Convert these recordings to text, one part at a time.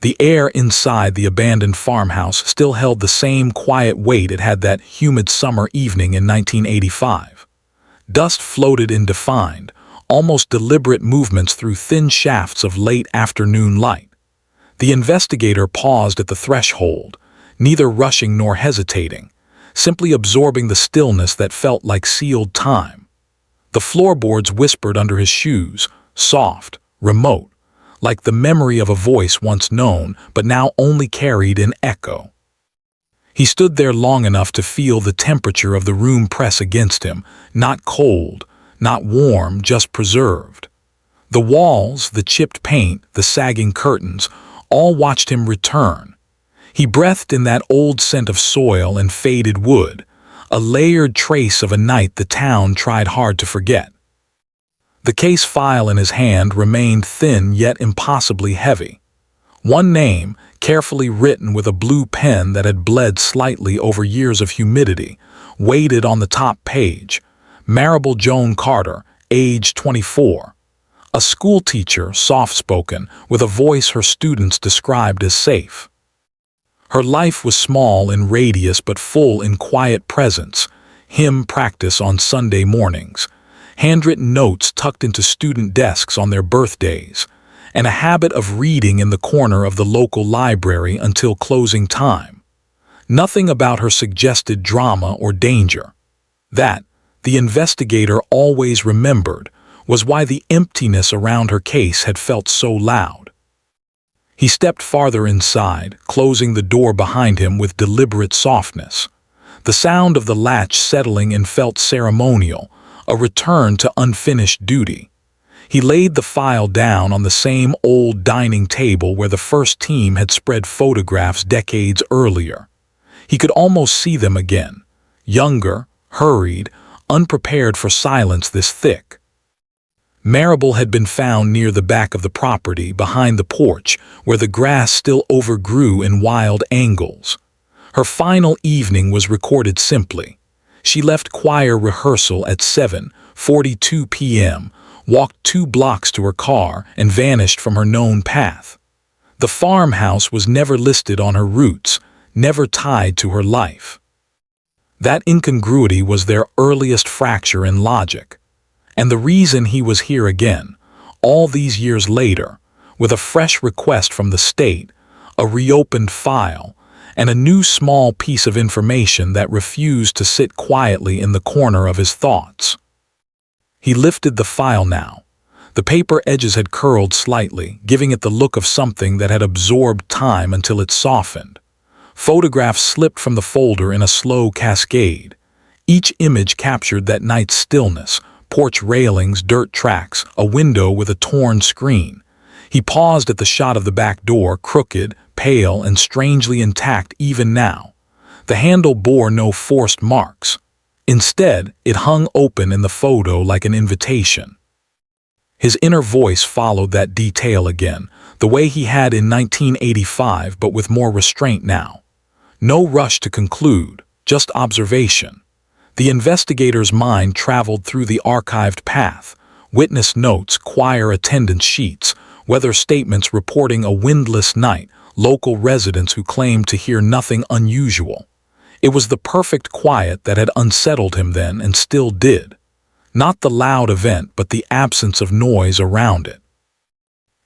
The air inside the abandoned farmhouse still held the same quiet weight it had that humid summer evening in 1985. Dust floated in defined, almost deliberate movements through thin shafts of late afternoon light. The investigator paused at the threshold, neither rushing nor hesitating, simply absorbing the stillness that felt like sealed time. The floorboards whispered under his shoes, soft, remote, like the memory of a voice once known but now only carried in echo. He stood there long enough to feel the temperature of the room press against him, not cold, not warm, just preserved. The walls, the chipped paint, the sagging curtains, all watched him return. He breathed in that old scent of soil and faded wood, a layered trace of a night the town tried hard to forget. The case file in his hand remained thin yet impossibly heavy. One name, carefully written with a blue pen that had bled slightly over years of humidity, waited on the top page. Maribel Joan Carter, age 24. A schoolteacher, soft-spoken, with a voice her students described as safe. Her life was small in radius but full in quiet presence, hymn practice on Sunday mornings, handwritten notes tucked into student desks on their birthdays, and a habit of reading in the corner of the local library until closing time. Nothing about her suggested drama or danger. That, the investigator always remembered, was why the emptiness around her case had felt so loud. He stepped farther inside, closing the door behind him with deliberate softness. The sound of the latch settling in felt ceremonial, a return to unfinished duty. He laid the file down on the same old dining table where the first team had spread photographs decades earlier. He could almost see them again, younger, hurried, unprepared for silence this thick. Maribel had been found near the back of the property, behind the porch, where the grass still overgrew in wild angles. Her final evening was recorded simply. She left choir rehearsal at 7:42 p.m., walked 2 blocks to her car, and vanished from her known path. The farmhouse was never listed on her routes, never tied to her life. That incongruity was their earliest fracture in logic. And the reason he was here again, all these years later, with a fresh request from the state, a reopened file, and a new small piece of information that refused to sit quietly in the corner of his thoughts. He lifted the file now. The paper edges had curled slightly, giving it the look of something that had absorbed time until it softened. Photographs slipped from the folder in a slow cascade. Each image captured that night's stillness, porch railings, dirt tracks, a window with a torn screen. He paused at the shot of the back door, crooked, pale, and strangely intact even now. The handle bore no forced marks. Instead, it hung open in the photo like an invitation. His inner voice followed that detail again, the way he had in 1985 but with more restraint now. No rush to conclude, just observation. The investigator's mind traveled through the archived path, witness notes, choir attendance sheets, weather statements reporting a windless night, local residents who claimed to hear nothing unusual. It was the perfect quiet that had unsettled him then and still did. Not the loud event, but the absence of noise around it.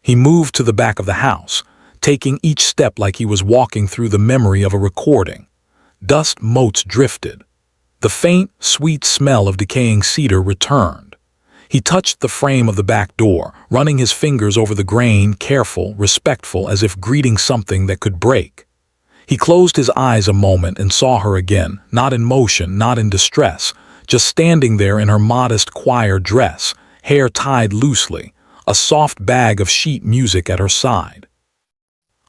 He moved to the back of the house, taking each step like he was walking through the memory of a recording. Dust motes drifted. The faint, sweet smell of decaying cedar returned. He touched the frame of the back door, running his fingers over the grain, careful, respectful, as if greeting something that could break. He closed his eyes a moment and saw her again, not in motion, not in distress, just standing there in her modest choir dress, hair tied loosely, a soft bag of sheet music at her side.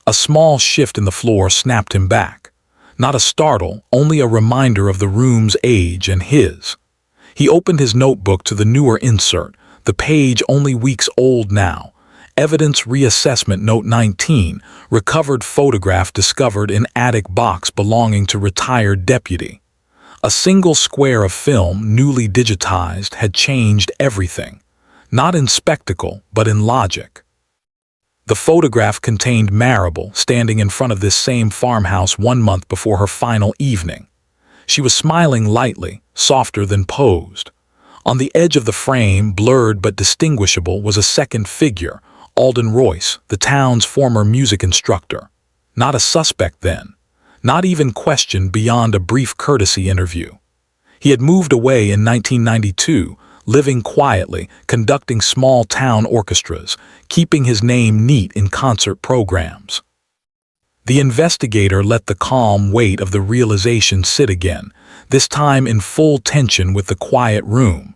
A small shift in the floor snapped him back. Not a startle, only a reminder of the room's age and his. He opened his notebook to the newer insert, the page only weeks old now. Evidence Reassessment Note 19, recovered photograph discovered in attic box belonging to retired deputy. A single square of film, newly digitized, had changed everything. Not in spectacle, but in logic. The photograph contained Maribel standing in front of this same farmhouse 1 month before her final evening. She was smiling lightly, softer than posed. On the edge of the frame, blurred but distinguishable, was a second figure, Alden Royce, the town's former music instructor. Not a suspect then, not even questioned beyond a brief courtesy interview. He had moved away in 1992, living quietly, conducting small-town orchestras, keeping his name neat in concert programs. The investigator let the calm weight of the realization sit again, this time in full tension with the quiet room.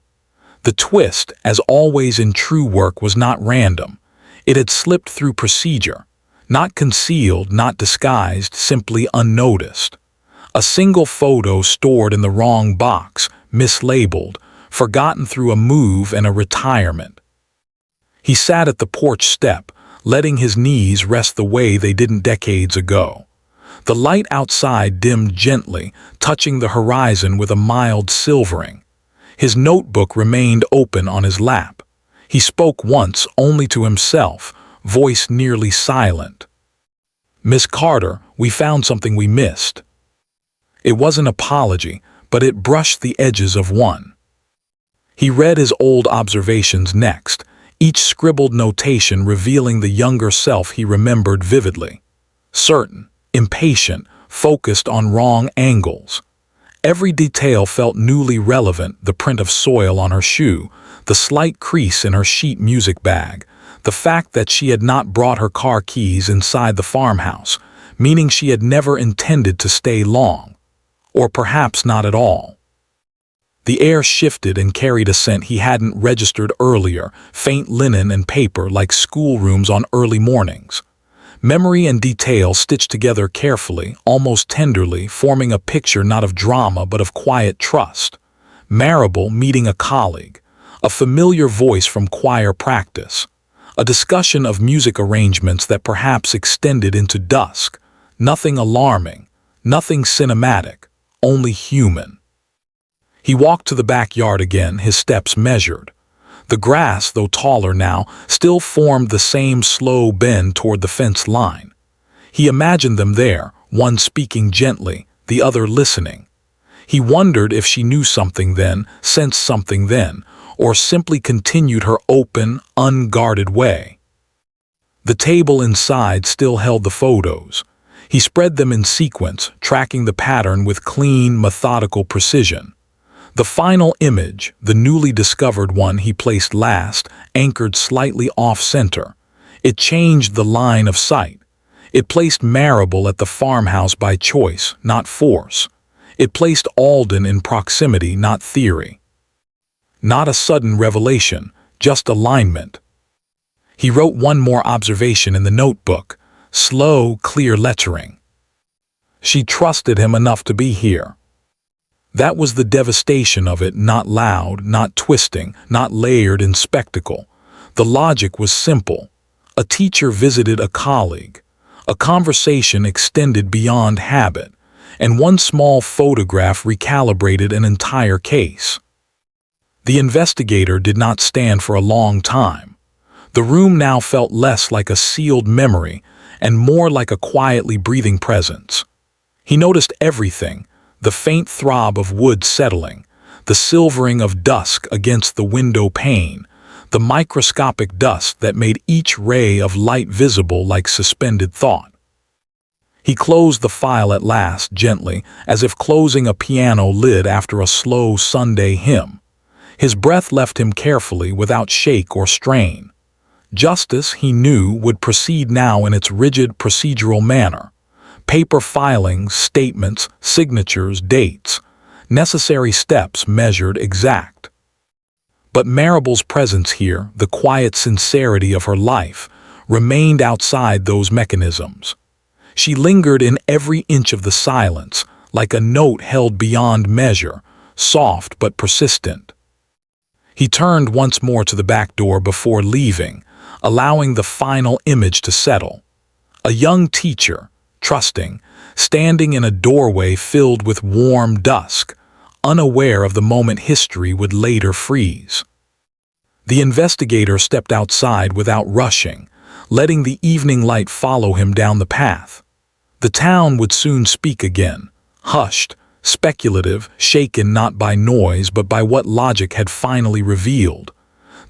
The twist, as always in true work, was not random. It had slipped through procedure, not concealed, not disguised, simply unnoticed. A single photo stored in the wrong box, mislabeled, forgotten through a move and a retirement. He sat at the porch step, letting his knees rest the way they didn't decades ago. The light outside dimmed gently, touching the horizon with a mild silvering. His notebook remained open on his lap. He spoke once, only to himself, voice nearly silent. "Miss Carter, we found something we missed." It wasn't an apology, but it brushed the edges of one. He read his old observations next, each scribbled notation revealing the younger self he remembered vividly. Certain, impatient, focused on wrong angles. Every detail felt newly relevant: the print of soil on her shoe, the slight crease in her sheet music bag, the fact that she had not brought her car keys inside the farmhouse, meaning she had never intended to stay long. Or perhaps not at all. The air shifted and carried a scent he hadn't registered earlier, faint linen and paper like schoolrooms on early mornings. Memory and detail stitched together carefully, almost tenderly, forming a picture not of drama but of quiet trust. Maribel meeting a colleague, a familiar voice from choir practice, a discussion of music arrangements that perhaps extended into dusk. Nothing alarming, nothing cinematic, only human. He walked to the backyard again, his steps measured. The grass, though taller now, still formed the same slow bend toward the fence line. He imagined them there, one speaking gently, the other listening. He wondered if she knew something then, sensed something then, or simply continued her open, unguarded way. The table inside still held the photos. He spread them in sequence, tracking the pattern with clean, methodical precision. The final image, the newly discovered one he placed last, anchored slightly off-center. It changed the line of sight. It placed Maribel at the farmhouse by choice, not force. It placed Alden in proximity, not theory. Not a sudden revelation, just alignment. He wrote one more observation in the notebook, slow, clear lettering. She trusted him enough to be here. That was the devastation of it, not loud, not twisting, not layered in spectacle. The logic was simple. A teacher visited a colleague. A conversation extended beyond habit. And one small photograph recalibrated an entire case. The investigator did not stand for a long time. The room now felt less like a sealed memory and more like a quietly breathing presence. He noticed everything: the faint throb of wood settling, the silvering of dusk against the window pane, the microscopic dust that made each ray of light visible like suspended thought. He closed the file at last, gently, as if closing a piano lid after a slow Sunday hymn. His breath left him carefully, without shake or strain. Justice, he knew, would proceed now in its rigid procedural manner. Paper filings, statements, signatures, dates. Necessary steps measured, exact. But Maribel's presence here, the quiet sincerity of her life, remained outside those mechanisms. She lingered in every inch of the silence, like a note held beyond measure, soft but persistent. He turned once more to the back door before leaving, allowing the final image to settle. A young teacher, trusting, standing in a doorway filled with warm dusk, unaware of the moment history would later freeze. The investigator stepped outside without rushing, letting the evening light follow him down the path. The town would soon speak again, hushed, speculative, shaken not by noise but by what logic had finally revealed.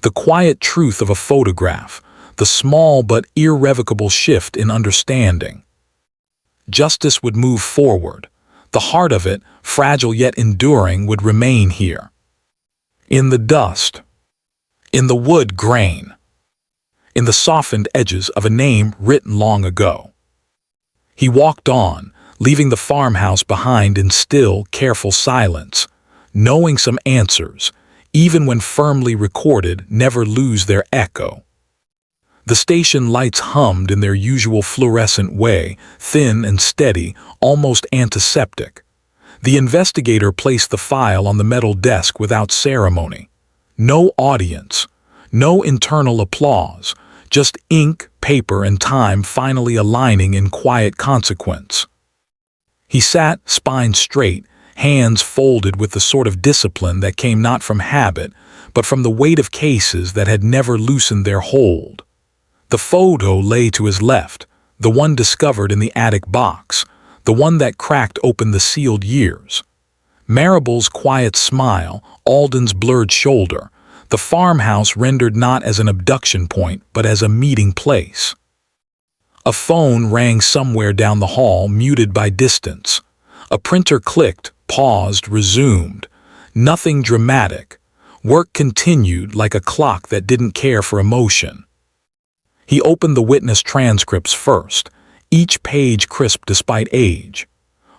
The quiet truth of a photograph, the small but irrevocable shift in understanding. Justice would move forward. The heart of it, fragile yet enduring, would remain here. In the dust. In the wood grain. In the softened edges of a name written long ago. He walked on, leaving the farmhouse behind in still, careful silence, knowing some answers, even when firmly recorded, never lose their echo. The station lights hummed in their usual fluorescent way, thin and steady, almost antiseptic. The investigator placed the file on the metal desk without ceremony. No audience, no internal applause, just ink, paper, and time finally aligning in quiet consequence. He sat, spine straight, hands folded with the sort of discipline that came not from habit, but from the weight of cases that had never loosened their hold. The photo lay to his left, the one discovered in the attic box, the one that cracked open the sealed years. Maribel's quiet smile, Alden's blurred shoulder, the farmhouse rendered not as an abduction point but as a meeting place. A phone rang somewhere down the hall, muted by distance. A printer clicked, paused, resumed. Nothing dramatic. Work continued like a clock that didn't care for emotion. He opened the witness transcripts first, each page crisp despite age.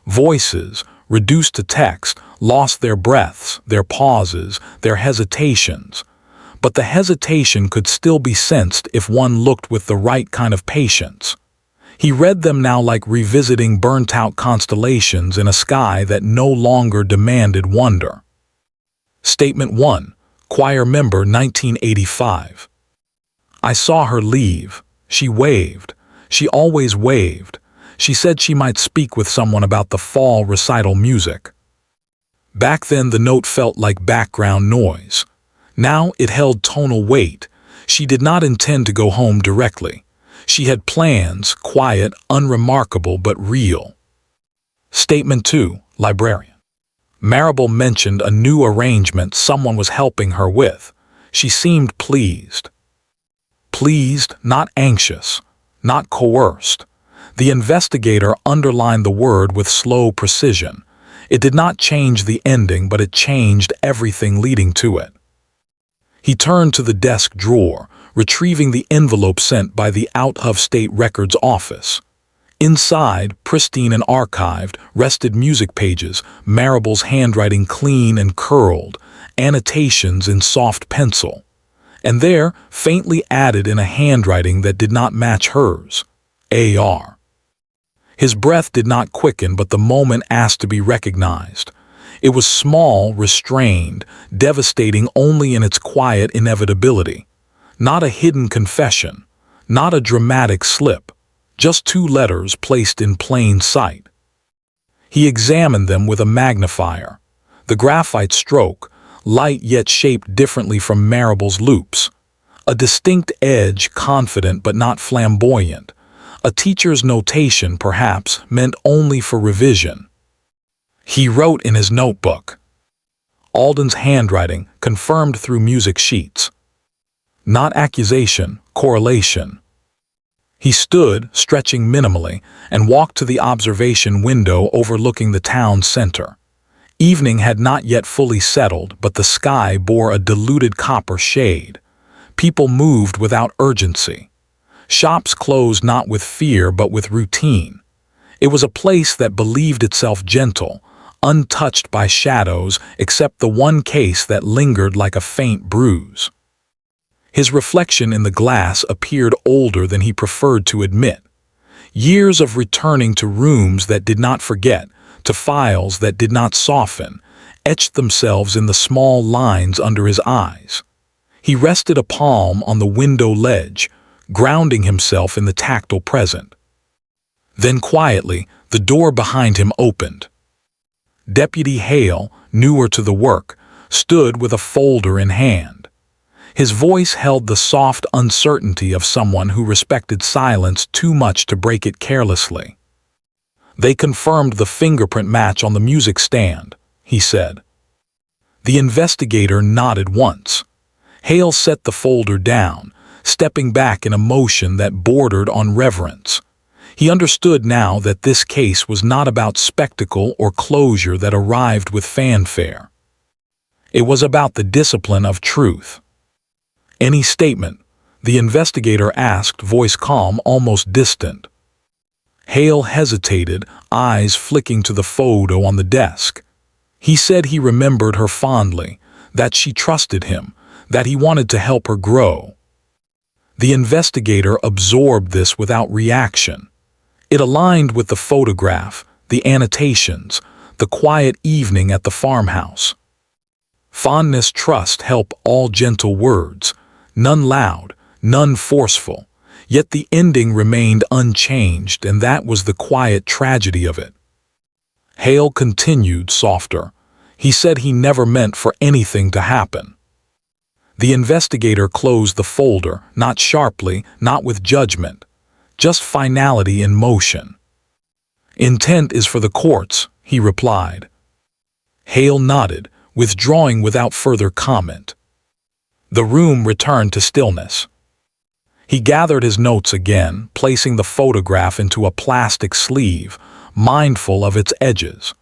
Voices, reduced to text, lost their breaths, their pauses, their hesitations. But the hesitation could still be sensed if one looked with the right kind of patience. He read them now like revisiting burnt-out constellations in a sky that no longer demanded wonder. Statement 1, choir member 1985. I saw her leave. She waved. She always waved. She said she might speak with someone about the fall recital music. Back then the note felt like background noise. Now it held tonal weight. She did not intend to go home directly. She had plans, quiet, unremarkable but real. Statement 2, librarian. Maribel mentioned a new arrangement someone was helping her with. She seemed pleased. Pleased, not anxious, not coerced. The investigator underlined the word with slow precision. It did not change the ending, but it changed everything leading to it. He turned to the desk drawer, retrieving the envelope sent by the out-of-state records office. Inside, pristine and archived, rested music pages, Maribel's handwriting clean and curled, annotations in soft pencil. And there, faintly added in a handwriting that did not match hers, A.R. His breath did not quicken, but the moment asked to be recognized. It was small, restrained, devastating only in its quiet inevitability. Not a hidden confession, not a dramatic slip, just 2 letters placed in plain sight. He examined them with a magnifier. The graphite stroke, light yet shaped differently from Maribel's loops. A distinct edge, confident but not flamboyant. A teacher's notation, perhaps, meant only for revision. He wrote in his notebook. Alden's handwriting, confirmed through music sheets. Not accusation, correlation. He stood, stretching minimally, and walked to the observation window overlooking the town center. Evening had not yet fully settled, but the sky bore a diluted copper shade. People moved without urgency. Shops closed not with fear but with routine. It was a place that believed itself gentle, untouched by shadows except the one case that lingered like a faint bruise. His reflection in the glass appeared older than he preferred to admit. Years of returning to rooms that did not forget, to files that did not soften, etched themselves in the small lines under his eyes. He rested a palm on the window ledge, grounding himself in the tactile present. Then quietly, the door behind him opened. Deputy Hale, newer to the work, stood with a folder in hand. His voice held the soft uncertainty of someone who respected silence too much to break it carelessly. "They confirmed the fingerprint match on the music stand," he said. The investigator nodded once. Hale set the folder down, stepping back in a motion that bordered on reverence. He understood now that this case was not about spectacle or closure that arrived with fanfare. It was about the discipline of truth. "Any statement?" the investigator asked, voice calm, almost distant. Hale hesitated, eyes flicking to the photo on the desk. He said he remembered her fondly, that she trusted him, that he wanted to help her grow. The investigator absorbed this without reaction. It aligned with the photograph, the annotations, the quiet evening at the farmhouse. Fondness, trust, help, all gentle words, none loud, none forceful, yet the ending remained unchanged, and that was the quiet tragedy of it. Hale continued, softer. He said he never meant for anything to happen. The investigator closed the folder, not sharply, not with judgment, just finality in motion. "Intent is for the courts," he replied. Hale nodded, withdrawing without further comment. The room returned to stillness. He gathered his notes again, placing the photograph into a plastic sleeve, mindful of its edges.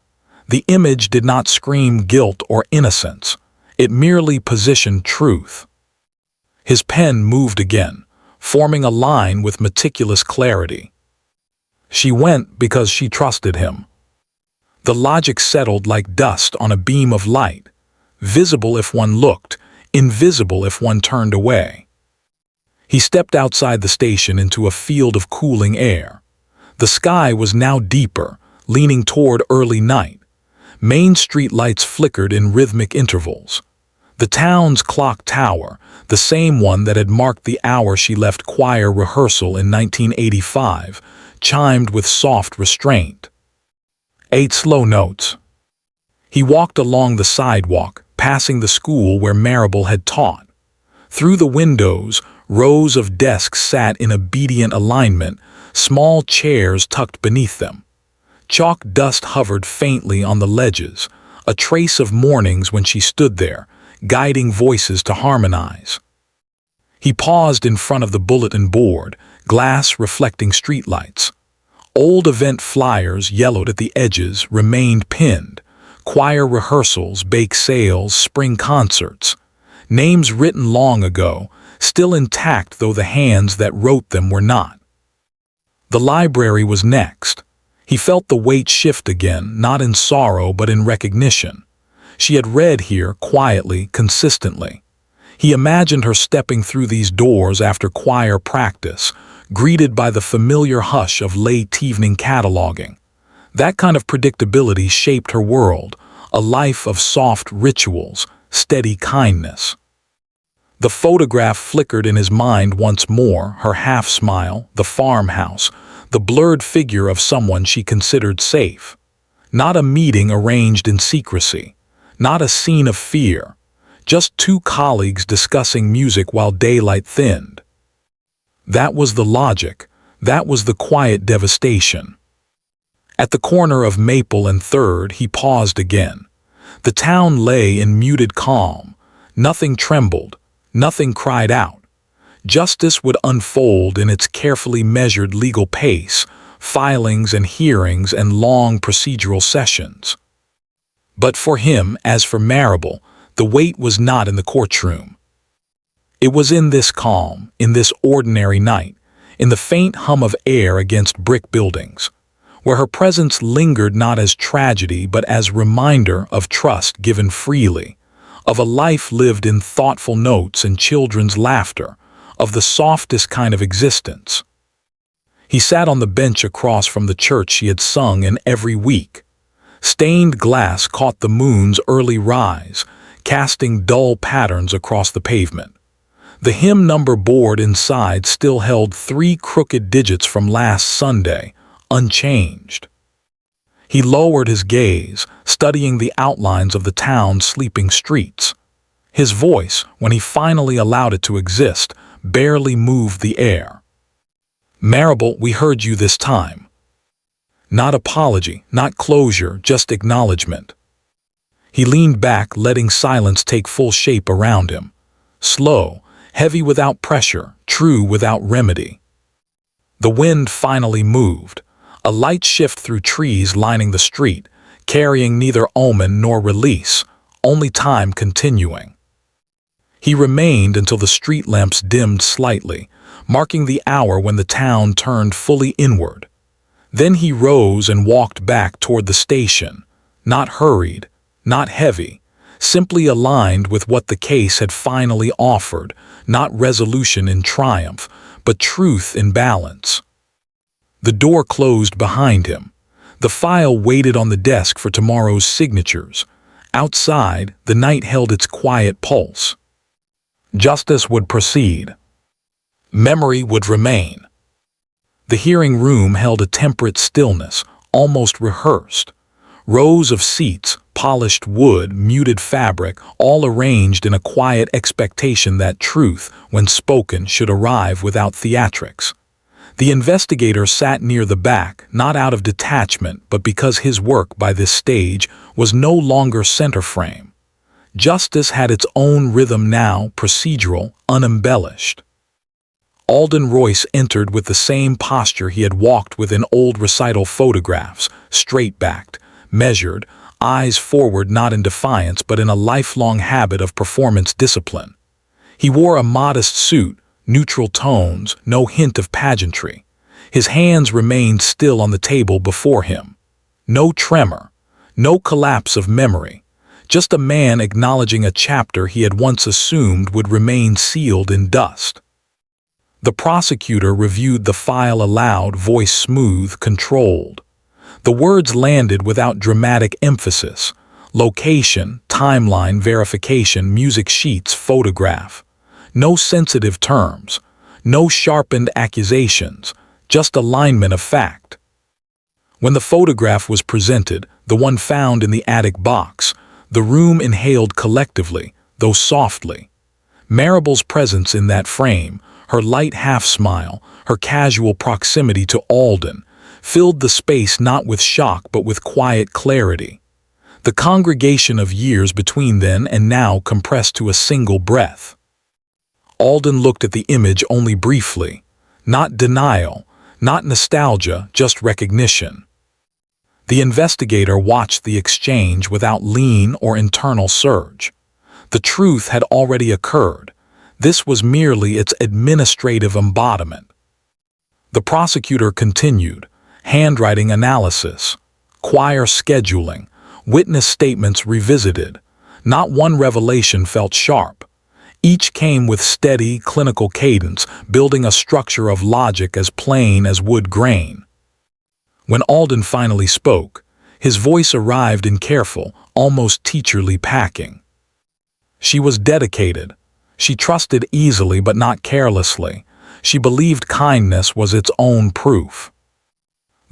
The image did not scream guilt or innocence. It merely positioned truth. His pen moved again, forming a line with meticulous clarity. She went because she trusted him. The logic settled like dust on a beam of light, visible if one looked, invisible if one turned away. He stepped outside the station into a field of cooling air. The sky was now deeper, leaning toward early night. Main Street lights flickered in rhythmic intervals. The town's clock tower, the same one that had marked the hour she left choir rehearsal in 1985, chimed with soft restraint. 8 slow notes. He walked along the sidewalk, passing the school where Maribel had taught. Through the windows, rows of desks sat in obedient alignment, small chairs tucked beneath them. Chalk dust hovered faintly on the ledges, a trace of mornings when she stood there, guiding voices to harmonize. He paused in front of the bulletin board, glass reflecting streetlights. Old event flyers, yellowed at the edges, remained pinned. Choir rehearsals, bake sales, spring concerts. Names written long ago, still intact though the hands that wrote them were not. The library was next. He felt the weight shift again, not in sorrow but in recognition. She had read here quietly, consistently. He imagined her stepping through these doors after choir practice, greeted by the familiar hush of late evening cataloging. That kind of predictability shaped her world, a life of soft rituals, steady kindness. The photograph flickered in his mind once more, her half-smile, the farmhouse, the blurred figure of someone she considered safe. Not a meeting arranged in secrecy, not a scene of fear, just 2 colleagues discussing music while daylight thinned. That was the logic, that was the quiet devastation. At the corner of Maple and 3rd, he paused again. The town lay in muted calm. Nothing trembled, nothing cried out. Justice would unfold in its carefully measured legal pace, filings and hearings and long procedural sessions. But for him, as for Maribel, the weight was not in the courtroom. It was in this calm, in this ordinary night, in the faint hum of air against brick buildings, where her presence lingered not as tragedy but as reminder of trust given freely, of a life lived in thoughtful notes and children's laughter, of the softest kind of existence. He sat on the bench across from the church she had sung in every week. Stained glass caught the moon's early rise, casting dull patterns across the pavement. The hymn number board inside still held 3 crooked digits from last Sunday, unchanged. He lowered his gaze, studying the outlines of the town's sleeping streets. His voice, when he finally allowed it to exist, barely moved the air. "Maribel, we heard you this time." Not apology, not closure, just acknowledgement. He leaned back, letting silence take full shape around him. Slow, heavy without pressure, true without remedy. The wind finally moved, a light shift through trees lining the street, carrying neither omen nor release, only time continuing. He remained until the street lamps dimmed slightly, marking the hour when the town turned fully inward. Then he rose and walked back toward the station, not hurried, not heavy, simply aligned with what the case had finally offered, not resolution in triumph, but truth in balance. The door closed behind him. The file waited on the desk for tomorrow's signatures. Outside, the night held its quiet pulse. Justice would proceed. Memory would remain. The hearing room held a temperate stillness, almost rehearsed. Rows of seats, polished wood, muted fabric, all arranged in a quiet expectation that truth, when spoken, should arrive without theatrics. The investigator sat near the back, not out of detachment, but because his work by this stage was no longer center frame. Justice had its own rhythm now, procedural, unembellished. Alden Royce entered with the same posture he had walked with in old recital photographs, straight-backed, measured, eyes forward not in defiance but in a lifelong habit of performance discipline. He wore a modest suit, neutral tones, no hint of pageantry. His hands remained still on the table before him. No tremor, no collapse of memory, just a man acknowledging a chapter he had once assumed would remain sealed in dust. The prosecutor reviewed the file aloud, voice smooth, controlled. The words landed without dramatic emphasis. Location, timeline, verification, music sheets, photograph. No sensitive terms, no sharpened accusations, just alignment of fact. When the photograph was presented, the one found in the attic box, the room inhaled collectively, though softly. Maribel's presence in that frame, her light half-smile, her casual proximity to Alden, filled the space not with shock but with quiet clarity. The congregation of years between then and now compressed to a single breath. Alden looked at the image only briefly. Not denial, not nostalgia, just recognition. The investigator watched the exchange without lean or internal surge. The truth had already occurred. This was merely its administrative embodiment. The prosecutor continued, handwriting analysis, choir scheduling, witness statements revisited. Not one revelation felt sharp. Each came with steady, clinical cadence, building a structure of logic as plain as wood grain. When Alden finally spoke, his voice arrived in careful, almost teacherly packing. She was dedicated. She trusted easily but not carelessly. She believed kindness was its own proof.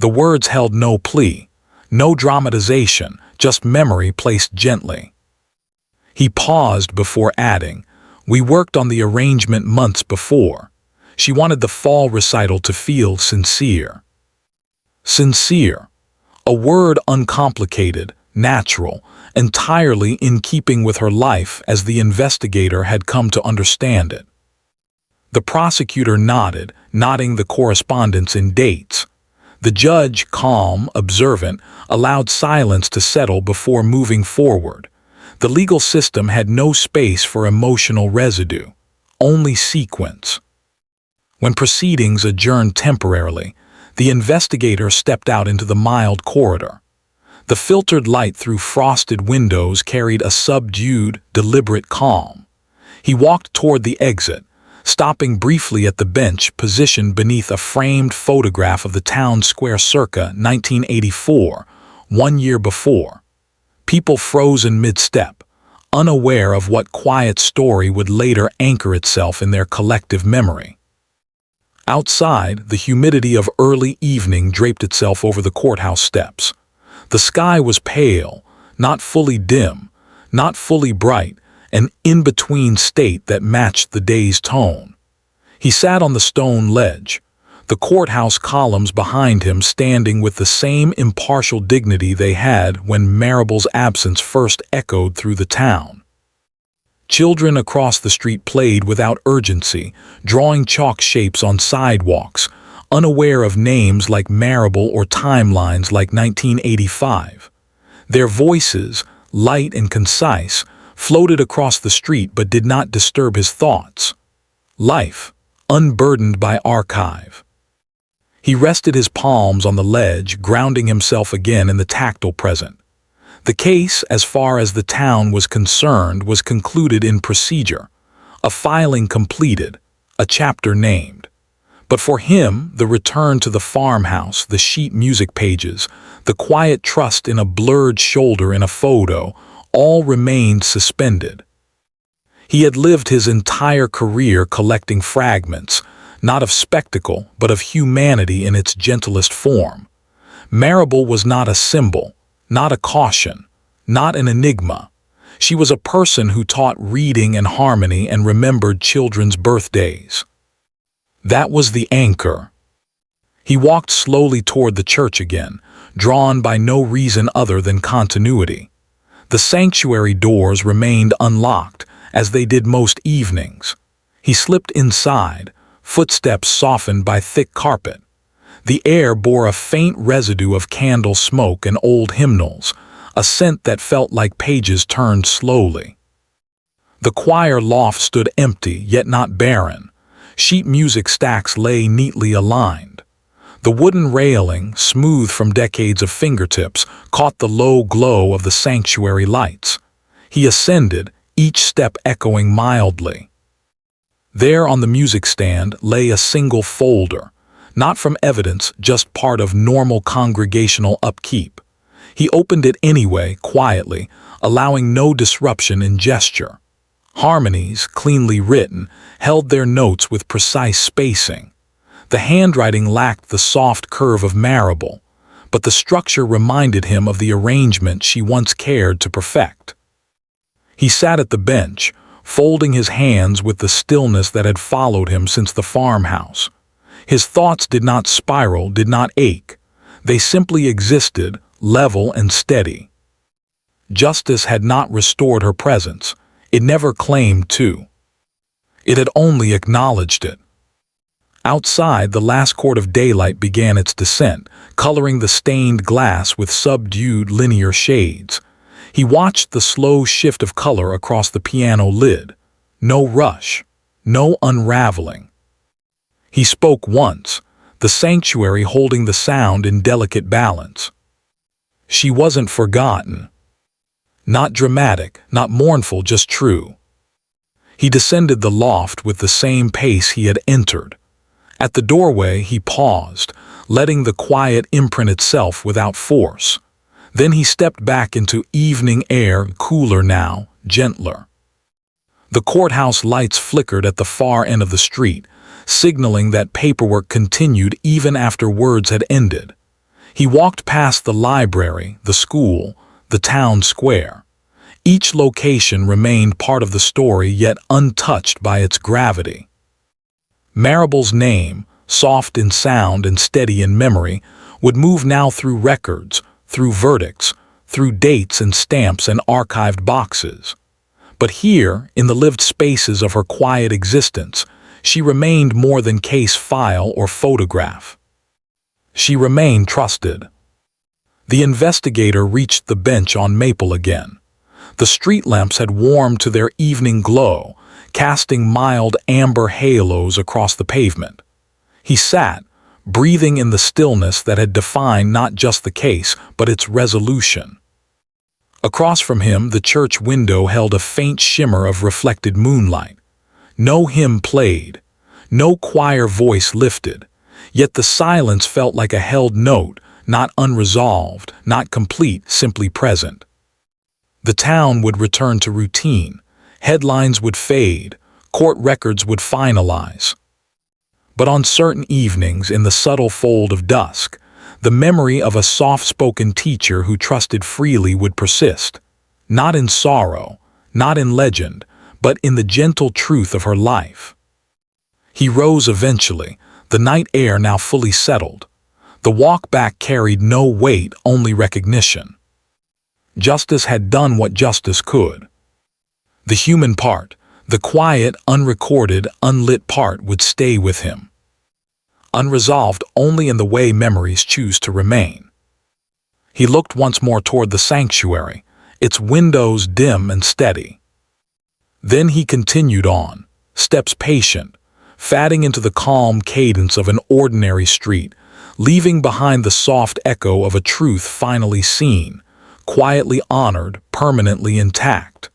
The words held no plea, no dramatization, just memory placed gently. He paused before adding, "We worked on the arrangement months before." She wanted the fall recital to feel sincere. Sincere, a word uncomplicated, natural, entirely in keeping with her life as the investigator had come to understand it. The prosecutor nodded, nodding the correspondence in dates. The judge, calm, observant, allowed silence to settle before moving forward. The legal system had no space for emotional residue, only sequence. When proceedings adjourned temporarily, the investigator stepped out into the mild corridor. The filtered light through frosted windows carried a subdued, deliberate calm. He walked toward the exit, stopping briefly at the bench positioned beneath a framed photograph of the town square circa 1984, 1 year before. People frozen mid-step, unaware of what quiet story would later anchor itself in their collective memory. Outside, the humidity of early evening draped itself over the courthouse steps. The sky was pale, not fully dim, not fully bright, an in-between state that matched the day's tone. He sat on the stone ledge, the courthouse columns behind him standing with the same impartial dignity they had when Maribel's absence first echoed through the town. Children across the street played without urgency, drawing chalk shapes on sidewalks, unaware of names like Maribel or timelines like 1985. Their voices, light and concise, floated across the street but did not disturb his thoughts. Life, unburdened by archive. He rested his palms on the ledge, grounding himself again in the tactile present. The case, as far as the town was concerned, was concluded in procedure, a filing completed, a chapter named. But for him, the return to the farmhouse, the sheet music pages, the quiet trust in a blurred shoulder in a photo, all remained suspended. He had lived his entire career collecting fragments, not of spectacle, but of humanity in its gentlest form. Maribel was not a symbol, not a caution, not an enigma. She was a person who taught reading and harmony and remembered children's birthdays. That was the anchor. He walked slowly toward the church again, drawn by no reason other than continuity. The sanctuary doors remained unlocked, as they did most evenings. He slipped inside, footsteps softened by thick carpet. The air bore a faint residue of candle smoke and old hymnals, a scent that felt like pages turned slowly. The choir loft stood empty, yet not barren. Sheet music stacks lay neatly aligned. The wooden railing, smooth from decades of fingertips, caught the low glow of the sanctuary lights. He ascended, each step echoing mildly. There on the music stand lay a single folder, not from evidence, just part of normal congregational upkeep. He opened it anyway, quietly, allowing no disruption in gesture. Harmonies, cleanly written, held their notes with precise spacing. The handwriting lacked the soft curve of Maribel, but the structure reminded him of the arrangement she once cared to perfect. He sat at the bench, folding his hands with the stillness that had followed him since the farmhouse. His thoughts did not spiral, did not ache. They simply existed, level and steady. Justice had not restored her presence. It never claimed to. It had only acknowledged it. Outside, the last court of daylight began its descent, coloring the stained glass with subdued linear shades. He watched the slow shift of color across the piano lid. No rush, no unraveling. He spoke once, the sanctuary holding the sound in delicate balance. She wasn't forgotten. Not dramatic, not mournful, just true. He descended the loft with the same pace he had entered. At the doorway, he paused, letting the quiet imprint itself without force. Then he stepped back into evening air, cooler now, gentler. The courthouse lights flickered at the far end of the street, signaling that paperwork continued even after words had ended. He walked past the library, the school, the town square. Each location remained part of the story, yet untouched by its gravity. Maribel's name, soft in sound and steady in memory, would move now through records, through verdicts, through dates and stamps and archived boxes. But here, in the lived spaces of her quiet existence, she remained more than case file or photograph. She remained trusted. The investigator reached the bench on Maple again. The street lamps had warmed to their evening glow, casting mild amber halos across the pavement. He sat, breathing in the stillness that had defined not just the case, but its resolution. Across from him, the church window held a faint shimmer of reflected moonlight. No hymn played, no choir voice lifted, yet the silence felt like a held note, not unresolved, not complete, simply present. The town would return to routine, headlines would fade, court records would finalize. But on certain evenings, in the subtle fold of dusk, the memory of a soft-spoken teacher who trusted freely would persist, not in sorrow, not in legend, but in the gentle truth of her life. He rose eventually, the night air now fully settled. The walk back carried no weight, only recognition. Justice had done what justice could. The human part, the quiet, unrecorded, unlit part would stay with him. Unresolved only in the way memories choose to remain. He looked once more toward the sanctuary, its windows dim and steady. Then he continued on, steps patient, fading into the calm cadence of an ordinary street, leaving behind the soft echo of a truth finally seen, quietly honored, permanently intact.